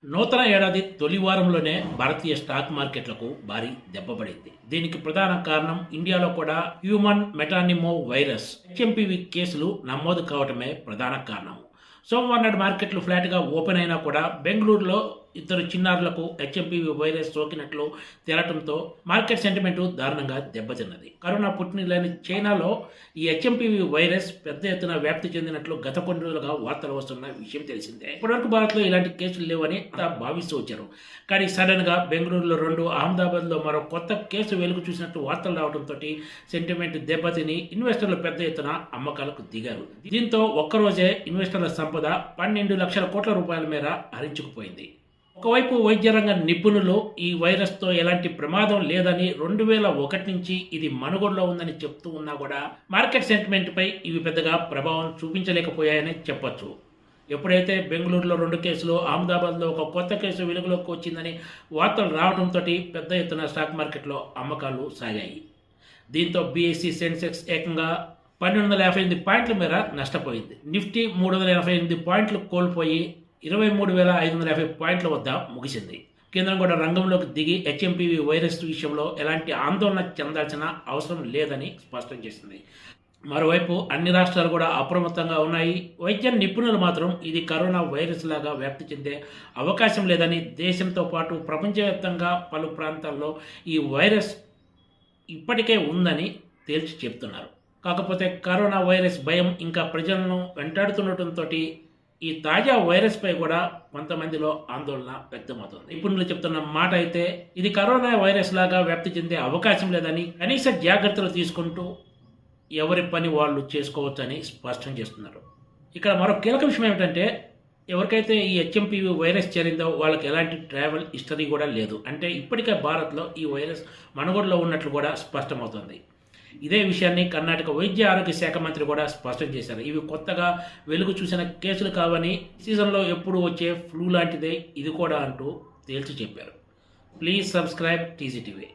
నూతన ఏడాది తొలి వారంలోనే భారతీయ స్టాక్ మార్కెట్లకు భారీ దెబ్బపడింది. దీనికి ప్రధాన కారణం ఇండియాలో కూడా హ్యూమన్ మెటానిమో వైరస్ హెచ్ఎంపీవీ కేసులు నమోదు కావటమే ప్రధాన కారణం. సోమవారం నాడు మార్కెట్లు ఫ్లాట్గా ఓపెన్ అయినా కూడా బెంగళూరులో ఇద్దరు చిన్నారులకు హెచ్ఎంపీవీ వైరస్ సోకినట్లు తేలటంతో మార్కెట్ సెంటిమెంట్ దారుణంగా దెబ్బతిన్నది. కరోనా పుట్టినలేని చైనాలో ఈ హెచ్ఎంపీవీ వైరస్ పెద్ద ఎత్తున వ్యాప్తి చెందినట్లు గత కొన్ని రోజులుగా వార్తలు వస్తున్న విషయం తెలిసిందే. ఇప్పటివరకు భారత్లో ఇలాంటి కేసులు లేవని భావిస్తూ వచ్చారు. కానీ సడన్గా బెంగళూరులో 2, అహ్మదాబాద్లో మరో కొత్త కేసు వెలుగు చూసినట్లు వార్తలు రావడంతో సెంటిమెంట్ దెబ్బతిని ఇన్వెస్టర్లు పెద్ద ఎత్తున అమ్మకాలకు దిగారు. దీంతో ఒక్కరోజే ఇన్వెస్టర్ల సంపద 12 లక్షల కోట్ల రూపాయల మేర హరించుకుపోయింది. ఒకవైపు వైద్య రంగ నిపుణులు ఈ వైరస్తో ఎలాంటి ప్రమాదం లేదని 2001 నుంచి ఇది మనుగడలో ఉందని చెప్తూ ఉన్నా కూడా మార్కెట్ సెంటిమెంట్పై ఇవి పెద్దగా ప్రభావం చూపించలేకపోయాయని చెప్పొచ్చు. ఎప్పుడైతే బెంగళూరులో 2 కేసులు, అహ్మదాబాద్లో ఒక కొత్త కేసు వెలుగులోకి వచ్చిందని వార్తలు రావడంతో పెద్ద ఎత్తున స్టాక్ మార్కెట్లో అమ్మకాలు సాగాయి. దీంతో బీఎస్సీ సెన్సెక్స్ ఏకంగా 1258 పాయింట్ల మేర నష్టపోయింది. నిఫ్టీ 388 పాయింట్లు కోల్పోయి 23,550 పాయింట్ల వద్ద ముగిసింది. కేంద్రం కూడా రంగంలోకి దిగి హెచ్ఎంపీవీ వైరస్ విషయంలో ఎలాంటి ఆందోళన చెందాల్సిన అవసరం లేదని స్పష్టం చేసింది. మరోవైపు అన్ని రాష్ట్రాలు కూడా అప్రమత్తంగా ఉన్నాయి. వైద్య నిపుణులు మాత్రం ఇది కరోనా వైరస్ లాగా వ్యాప్తి చెందే అవకాశం లేదని, దేశంతో పాటు ప్రపంచవ్యాప్తంగా పలు ప్రాంతాల్లో ఈ వైరస్ ఇప్పటికే ఉందని తేల్చి చెప్తున్నారు. కాకపోతే కరోనా వైరస్ భయం ఇంకా ప్రజలను వెంటాడుతుండటంతో ఈ తాజా వైరస్ పై కూడా కొంతమందిలో ఆందోళన వ్యక్తమవుతుంది. నిపుణులు చెప్తున్న మాట అయితే ఇది కరోనా వైరస్ లాగా వ్యాప్తి చెందే అవకాశం లేదని, కనీస జాగ్రత్తలు తీసుకుంటూ ఎవరి పని వాళ్ళు చేసుకోవచ్చని స్పష్టం చేస్తున్నారు. ఇక్కడ మరో కీలక విషయం ఏమిటంటే, ఎవరికైతే ఈ హెచ్ఎంపీవీ వైరస్ చేరిందో వాళ్ళకి ఎలాంటి ట్రావెల్ హిస్టరీ కూడా లేదు. అంటే ఇప్పటికే భారత్లో ఈ వైరస్ మనుగడలో ఉన్నట్లు కూడా స్పష్టమవుతుంది. ఇదే విషయాన్ని కర్ణాటక వైద్య ఆరోగ్య శాఖ మంత్రి కూడా స్పష్టం చేశారు. ఇవి కొత్తగా వెలుగు చూసిన కేసులు కావని, సీజన్లో ఎప్పుడు వచ్చే ఫ్లూ లాంటిదే ఇది కూడా అంటూ తేల్చి చెప్పారు. Please subscribe TGTV.